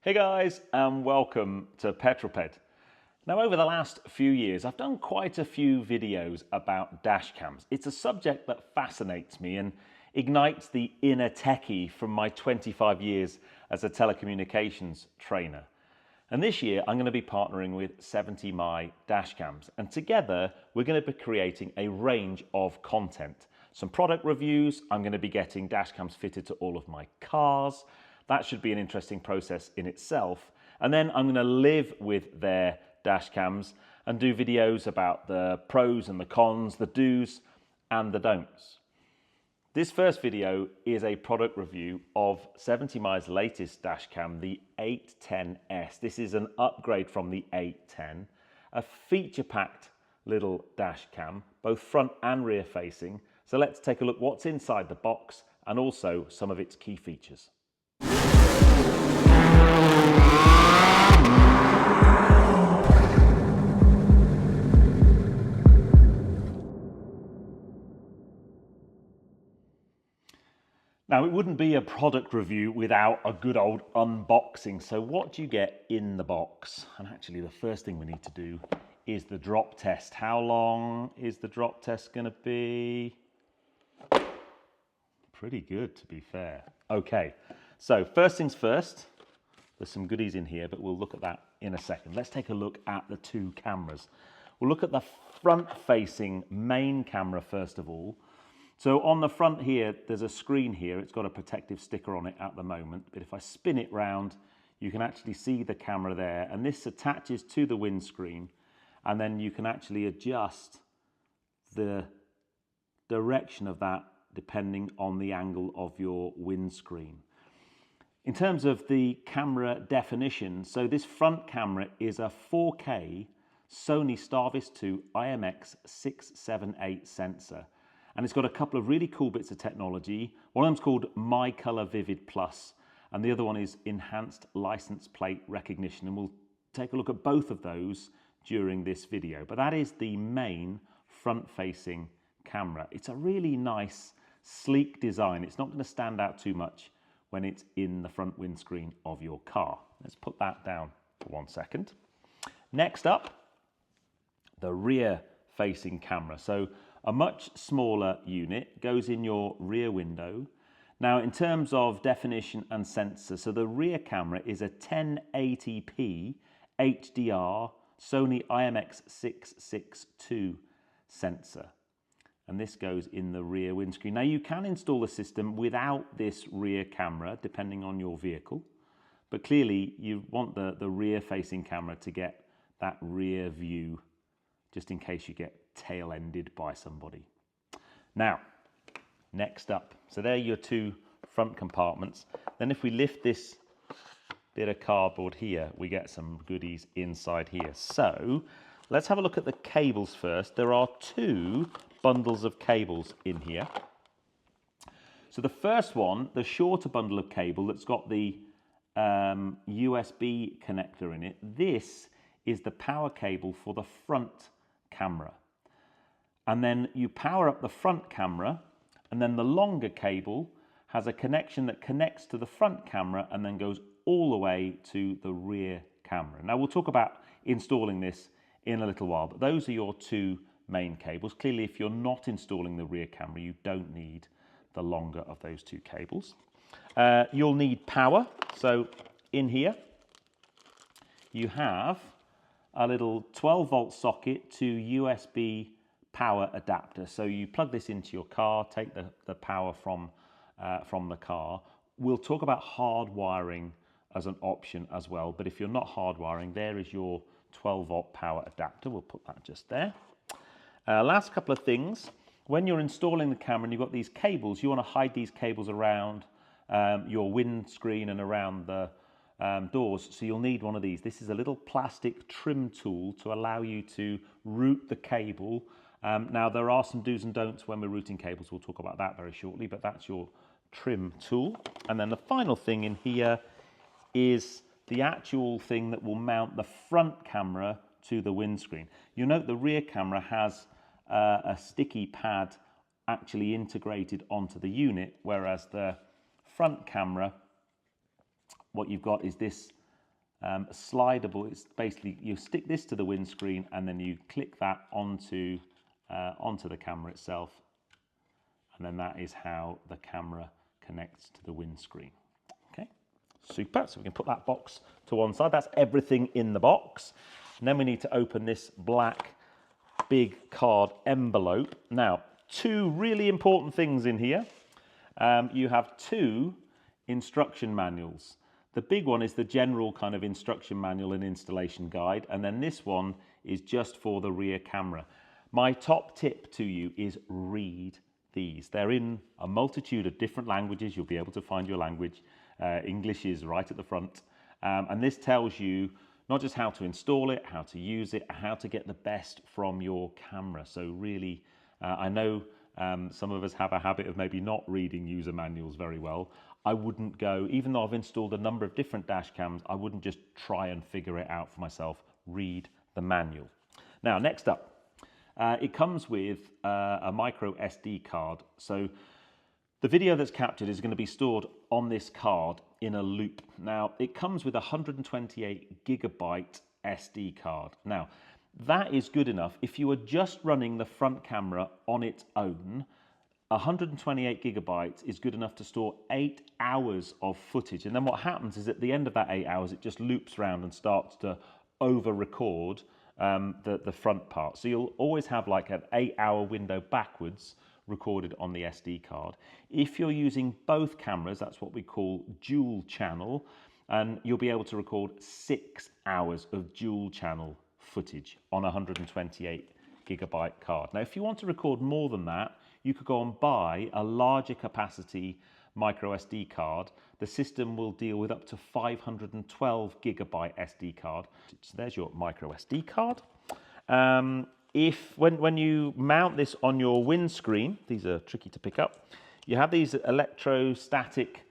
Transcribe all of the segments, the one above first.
Hey guys, and welcome to Petrol Ped. Now, over the last few years, I've done quite a few videos about dash cams. It's a subject that fascinates me and ignites the inner techie from my 25 years as a telecommunications trainer. And this year, I'm going to be partnering with 70mai dash cams, and together we're going to be creating a range of content. Some product reviews. I'm going to be getting dash cams fitted to all of my cars. That should be an interesting process in itself. And then I'm going to live with their dash cams and do videos about the pros and the cons, the do's and the don'ts. This first video is a product review of 70mai's latest dash cam, the A810S. This is an upgrade from the A810, a feature-packed little dash cam, both front and rear facing. So let's take a look what's inside the box and also some of its key features. Now, it wouldn't be a product review without a good old unboxing. So what do you get in the box? And actually, the first thing we need to do is the drop test. How long is the drop test going to be? Pretty good, to be fair. Okay, so first things first, there's some goodies in here, but we'll look at that in a second. Let's take a look at the two cameras. We'll look at the front-facing main camera first of all. So on the front here, there's a screen here. It's got a protective sticker on it at the moment, but if I spin it round, you can actually see the camera there, and this attaches to the windscreen, and then you can actually adjust the direction of that depending on the angle of your windscreen. In terms of the camera definition, so this front camera is a 4K Sony Starvis 2 IMX678 sensor. And it's got a couple of really cool bits of technology. One of them's called My Color Vivid Plus, and the other one is Enhanced License Plate Recognition. And we'll take a look at both of those during this video. But that is the main front-facing camera. It's a really nice, sleek design. It's not going to stand out too much when it's in the front windscreen of your car. Let's put that down for 1 second. Next up, the rear-facing camera. So a much smaller unit goes in your rear window. Now, in terms of definition and sensor, so the rear camera is a 1080p HDR Sony IMX662 sensor. And this goes in the rear windscreen. Now, you can install the system without this rear camera, depending on your vehicle. But clearly, you want the rear-facing camera to get that rear view, just in case you get tail-ended by somebody. Now, next up, so there are your two front compartments. Then if we lift this bit of cardboard here, we get some goodies inside here. So let's have a look at the cables first. There are two bundles of cables in here. So the first one, the shorter bundle of cable that's got the USB connector in it, this is the power cable for the front camera. And then you power up the front camera, and then the longer cable has a connection that connects to the front camera and then goes all the way to the rear camera. Now, we'll talk about installing this in a little while, but those are your two main cables. Clearly, if you're not installing the rear camera, you don't need the longer of those two cables. You'll need power. So in here, you have a little 12-volt socket to USB power adapter. So you plug this into your car, take the power from the car. We'll talk about hardwiring as an option as well, but if you're not hardwiring, there is your 12-volt power adapter. We'll put that just there. Last couple of things. When you're installing the camera and you've got these cables, you want to hide these cables around your windscreen and around the doors, so you'll need one of these. This is a little plastic trim tool to allow you to route the cable. Now, there are some do's and don'ts when we're routing cables. We'll talk about that very shortly, but that's your trim tool. And then the final thing in here is the actual thing that will mount the front camera to the windscreen. You'll note the rear camera has a sticky pad actually integrated onto the unit, whereas the front camera, what you've got is this slidable. It's basically, you stick this to the windscreen and then you click that onto the camera itself, and then that is how the camera connects to the windscreen. Okay, super. So we can put that box to one side. That's everything in the box. And then we need to open this black big card envelope. Now, two really important things in here. You have two instruction manuals. The big one is the general kind of instruction manual and installation guide, and then this one is just for the rear camera. My top tip to you is read these. They're in a multitude of different languages. You'll be able to find your language. English is right at the front, and this tells you not just how to install it, how to use it, how to get the best from your camera. So really, I know some of us have a habit of maybe not reading user manuals very well. I wouldn't go, even though I've installed a number of different dash cams, I wouldn't just try and figure it out for myself. Read the manual. Now, next up, it comes with a micro SD card. So the video that's captured is going to be stored on this card in a loop. Now, it comes with a 128 gigabyte SD card. Now, that is good enough. If you are just running the front camera on its own, 128 gigabytes is good enough to store 8 hours of footage. And then what happens is at the end of that 8 hours, it just loops around and starts to over-record the front part. So you'll always have like an 8-hour window backwards recorded on the SD card. If you're using both cameras, that's what we call dual channel, and you'll be able to record 6 hours of dual channel footage on a 128 gigabyte card. Now, if you want to record more than that, you could go and buy a larger capacity micro SD card. The system will deal with up to 512 gigabyte SD card. So there's your micro SD card. When you mount this on your windscreen, these are tricky to pick up, you have these electrostatic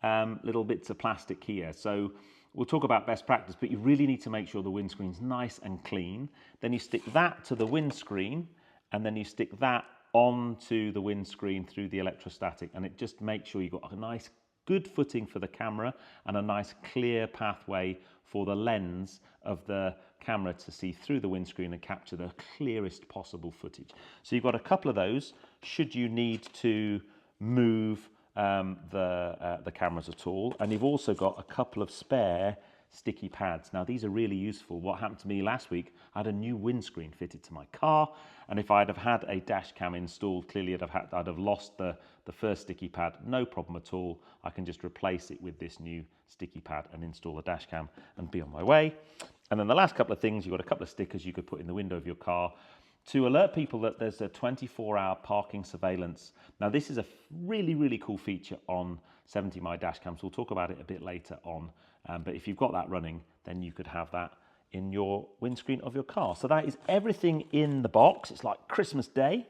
little bits of plastic here. So we'll talk about best practice, but you really need to make sure the windscreen's nice and clean. Then you stick that to the windscreen, and then you stick that onto the windscreen through the electrostatic, and it just makes sure you've got a nice good footing for the camera and a nice clear pathway for the lens of the camera to see through the windscreen and capture the clearest possible footage. So you've got a couple of those should you need to move the cameras at all, and you've also got a couple of spare sticky pads. Now, these are really useful. What happened to me last week, I had a new windscreen fitted to my car, and if I'd have had a dash cam installed, clearly I'd have lost the first sticky pad. No problem at all. I can just replace it with this new sticky pad and install a dash cam and be on my way. And then the last couple of things, you've got a couple of stickers you could put in the window of your car to alert people that there's a 24-hour parking surveillance. Now, this is a really, really cool feature on 70mai dash cams. We'll talk about it a bit later on. But if you've got that running, then you could have that in your windscreen of your car. So that is everything in the box. It's like Christmas Day.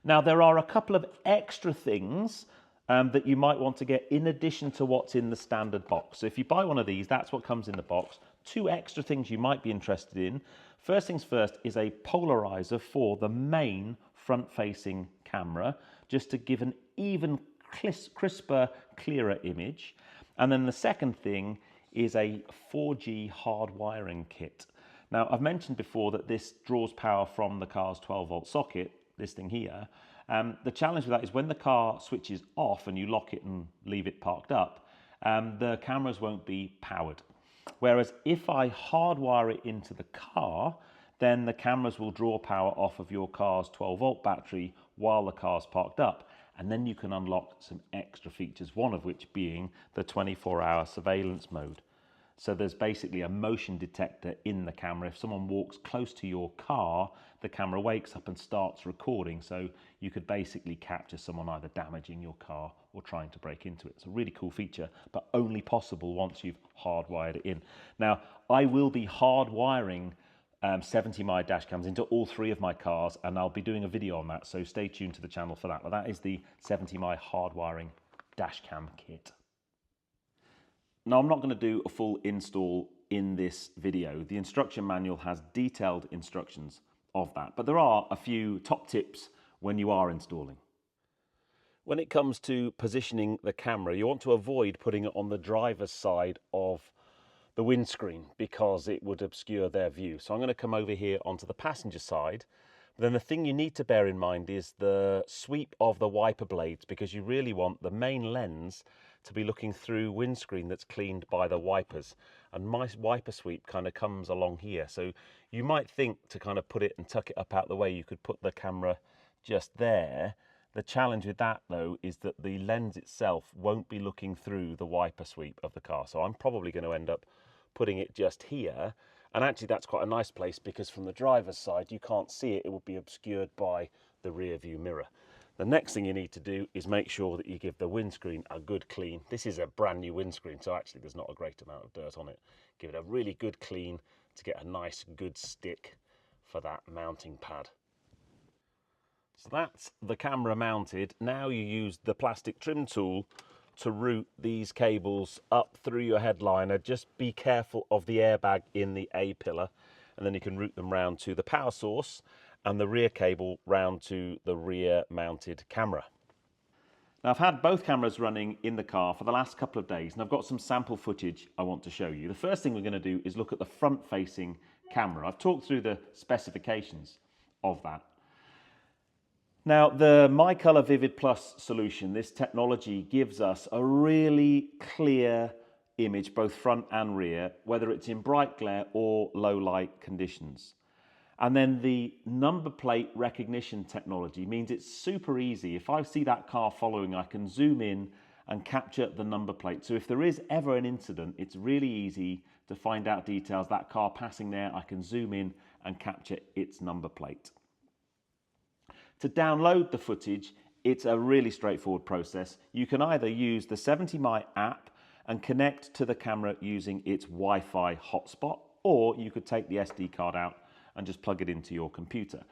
Now, there are a couple of extra things that you might want to get in addition to what's in the standard box. So if you buy one of these, that's what comes in the box. Two extra things you might be interested in. First things first is a polarizer for the main front-facing camera, just to give an even crisper, clearer image. And then the second thing is a 4G hardwiring kit. Now, I've mentioned before that this draws power from the car's 12-volt socket, this thing here. The challenge with that is when the car switches off and you lock it and leave it parked up, the cameras won't be powered. Whereas if I hardwire it into the car, then the cameras will draw power off of your car's 12-volt battery while the car's parked up. And then you can unlock some extra features, one of which being the 24-hour surveillance mode. So there's basically a motion detector in the camera. If someone walks close to your car, the camera wakes up and starts recording. So you could basically capture someone either damaging your car or trying to break into it. It's a really cool feature, but only possible once you've hardwired it in. Now, I will be hardwiring 70mai dash cams into all three of my cars, and I'll be doing a video on that, so stay tuned to the channel for that. But that is the 70mai hardwiring dash cam kit. Now, I'm not going to do a full install in this video. The instruction manual has detailed instructions of that, but there are a few top tips when you are installing. When it comes to positioning the camera, you want to avoid putting it on the driver's side of the windscreen because it would obscure their view. So I'm going to come over here onto the passenger side. Then the thing you need to bear in mind is the sweep of the wiper blades, because you really want the main lens to be looking through windscreen that's cleaned by the wipers. And my wiper sweep kind of comes along here. So you might think to kind of put it and tuck it up out the way, you could put the camera just there. The challenge with that though is that the lens itself won't be looking through the wiper sweep of the car. So I'm probably going to end up putting it just here. And actually that's quite a nice place, because from the driver's side you can't see it, it will be obscured by the rear view mirror. The next thing you need to do is make sure that you give the windscreen a good clean. This is a brand new windscreen, so actually there's not a great amount of dirt on it. Give it a really good clean to get a nice good stick for that mounting pad. So that's the camera mounted. Now you use the plastic trim tool to route these cables up through your headliner. Just be careful of the airbag in the A pillar, and then you can route them round to the power source and the rear cable round to the rear mounted camera. Now I've had both cameras running in the car for the last couple of days, and I've got some sample footage I want to show you. The first thing we're going to do is look at the front facing camera. I've talked through the specifications of that. Now, the MyColor Vivid Plus solution, this technology gives us a really clear image, both front and rear, whether it's in bright glare or low light conditions. And then the number plate recognition technology means it's super easy. If I see that car following, I can zoom in and capture the number plate. So if there is ever an incident, it's really easy to find out details. That car passing there, I can zoom in and capture its number plate. To download the footage, it's a really straightforward process. You can either use the 70mai app and connect to the camera using its Wi-Fi hotspot, or you could take the SD card out and just plug it into your computer.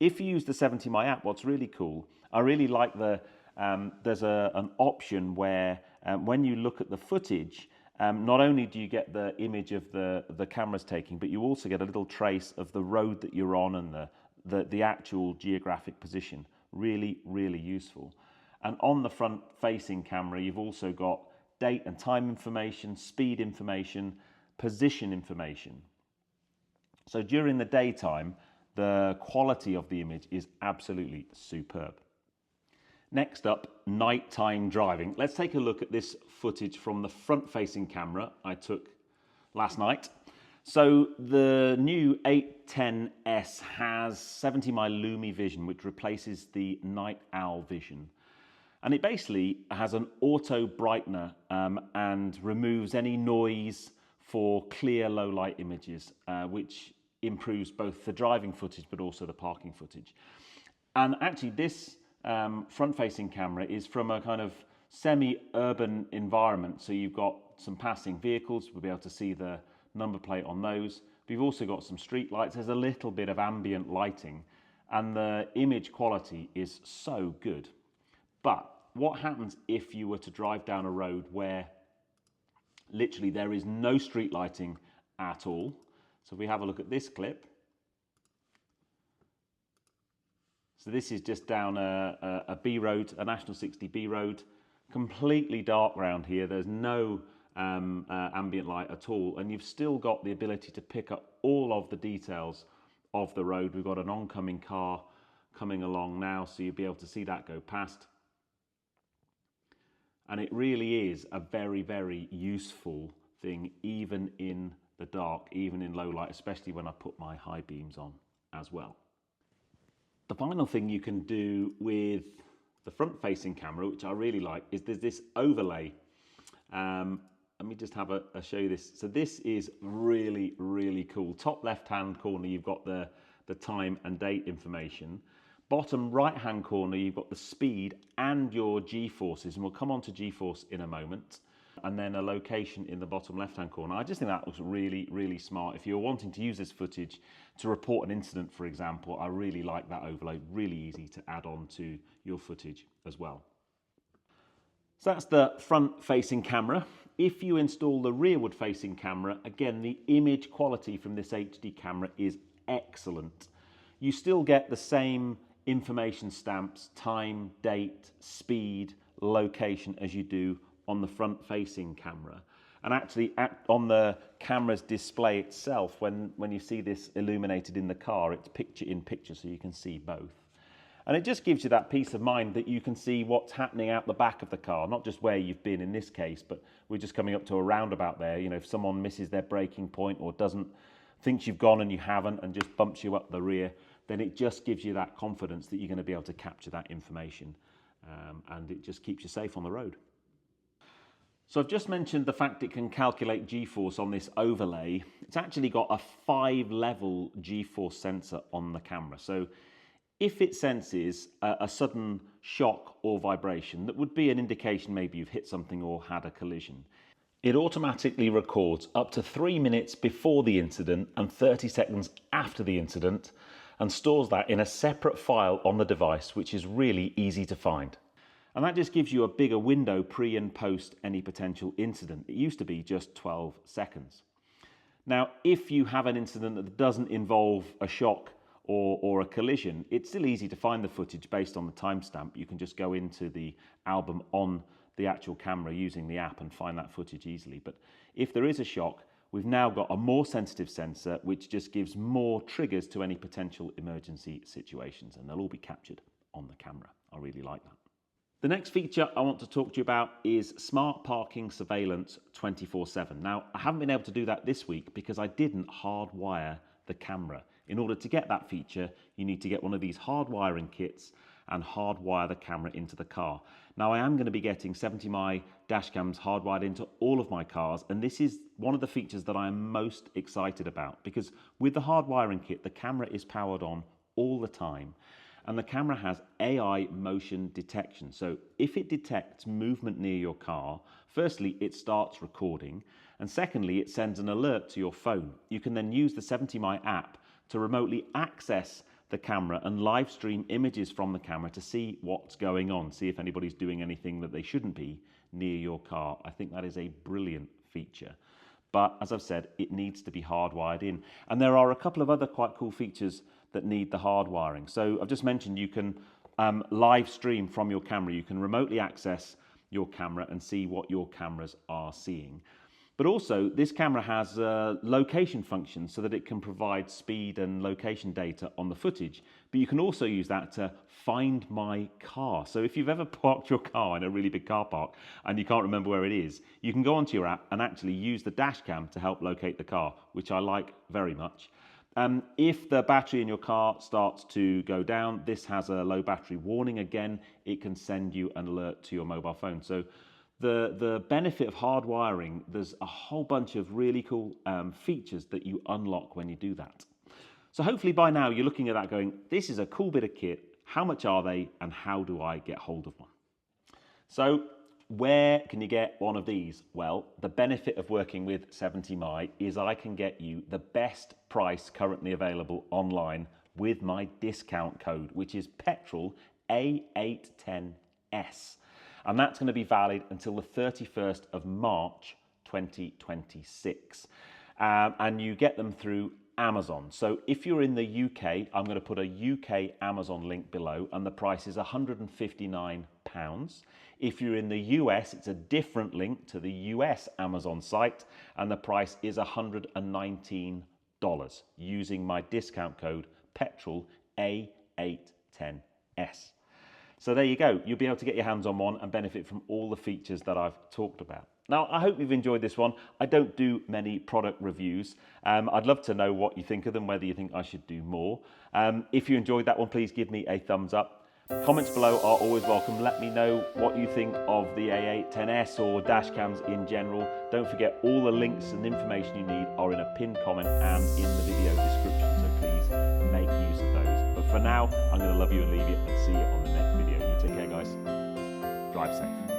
If you use the 70mai app, what's really cool, I really like there's an option where when you look at the footage, not only do you get the image of the camera's taking, but you also get a little trace of the road that you're on and the actual geographic position. Really, really useful. And on the front facing camera, you've also got date and time information, speed information, position information. So during the daytime, the quality of the image is absolutely superb. Next up, nighttime driving. Let's take a look at this footage from the front facing camera I took last night. So the new A810S has 70mai Lumi vision, which replaces the night owl vision. And it basically has an auto brightener and removes any noise for clear low light images, which improves both the driving footage but also the parking footage. And actually this front facing camera is from a kind of semi-urban environment. So you've got some passing vehicles, we'll be able to see the number plate on those. We've also got some street lights. There's a little bit of ambient lighting, and the image quality is so good. But what happens if you were to drive down a road where literally there is no street lighting at all? So if we have a look at this clip. So this is just down a B road, a National 60 B road, completely dark round here. There's no ambient light at all, and you've still got the ability to pick up all of the details of the road. We've got an oncoming car coming along now, so you'll be able to see that go past. And it really is a very, very useful thing, even in the dark, even in low light, especially when I put my high beams on as well. The final thing you can do with the front facing camera, which I really like, is there's this overlay. Let me just have a show you this. So this is really, really cool. Top left-hand corner, you've got the time and date information. Bottom right-hand corner, you've got the speed and your G-forces, and we'll come on to G-force in a moment. And then a location in the bottom left-hand corner. I just think that looks really, really smart. If you're wanting to use this footage to report an incident, for example, I really like that overlay. Really easy to add on to your footage as well. So that's the front-facing camera. If you install the rearward-facing camera, again, the image quality from this HD camera is excellent. You still get the same information stamps, time, date, speed, location as you do on the front-facing camera. And actually on the camera's display itself, when you see this illuminated in the car, it's picture in picture, so you can see both. And it just gives you that peace of mind that you can see what's happening out the back of the car, not just where you've been in this case, but we're just coming up to a roundabout there. You know, if someone misses their braking point or thinks you've gone and you haven't and just bumps you up the rear, then it just gives you that confidence that you're going to be able to capture that information, and it just keeps you safe on the road. So I've just mentioned the fact it can calculate G-force on this overlay. It's actually got a 5-level G-force sensor on the camera. So if it senses a sudden shock or vibration, that would be an indication maybe you've hit something or had a collision, it automatically records up to 3 minutes before the incident and 30 seconds after the incident, and stores that in a separate file on the device, which is really easy to find. And that just gives you a bigger window pre and post any potential incident. It used to be just 12 seconds. Now, if you have an incident that doesn't involve a shock or a collision, it's still easy to find the footage based on the timestamp. You can just go into the album on the actual camera using the app and find that footage easily. But if there is a shock, we've now got a more sensitive sensor, which just gives more triggers to any potential emergency situations, and they'll all be captured on the camera. I really like that. The next feature I want to talk to you about is smart parking surveillance 24/7. Now, I haven't been able to do that this week because I didn't hardwire the camera. In order to get that feature, you need to get one of these hardwiring kits and hardwire the camera into the car. Now, I am going to be getting 70mai dashcams hardwired into all of my cars, and this is one of the features that I am most excited about, because with the hardwiring kit, the camera is powered on all the time, and the camera has AI motion detection. So if it detects movement near your car, firstly, it starts recording, and secondly, it sends an alert to your phone. You can then use the 70mai app to remotely access the camera and live stream images from the camera to see what's going on, see if anybody's doing anything that they shouldn't be near your car. I think that is a brilliant feature. But as I've said, it needs to be hardwired in. And there are a couple of other quite cool features that need the hardwiring. So I've just mentioned you can live stream from your camera. You can remotely access your camera and see what your cameras are seeing. But also, this camera has a location function so that it can provide speed and location data on the footage. But you can also use that to find my car. So if you've ever parked your car in a really big car park and you can't remember where it is, you can go onto your app and actually use the dash cam to help locate the car, which I like very much. If the battery in your car starts to go down, this has a low battery warning again. It can send you an alert to your mobile phone. So the benefit of hardwiring, there's a whole bunch of really cool features that you unlock when you do that. So hopefully by now you're looking at that going, this is a cool bit of kit. How much are they and how do I get hold of one? So where can you get one of these? Well, the benefit of working with 70mai is I can get you the best price currently available online with my discount code, which is Petrol A810S. And that's going to be valid until the 31st of March 2026. And you get them through Amazon. So if you're in the UK, I'm going to put a UK Amazon link below, and the price is £159. If you're in the US, it's a different link to the US Amazon site, and the price is $119 using my discount code Petrol A810S. So there you go. You'll be able to get your hands on one and benefit from all the features that I've talked about. Now, I hope you've enjoyed this one. I don't do many product reviews. I'd love to know what you think of them, whether you think I should do more. If you enjoyed that one, please give me a thumbs up. Comments below are always welcome. Let me know what you think of the A810S or dash cams in general. Don't forget, all the links and information you need are in a pinned comment and in the video description, so please make use of those. But for now, I'm going to love you and leave you and see you on the next video. You take care, guys. Drive safe.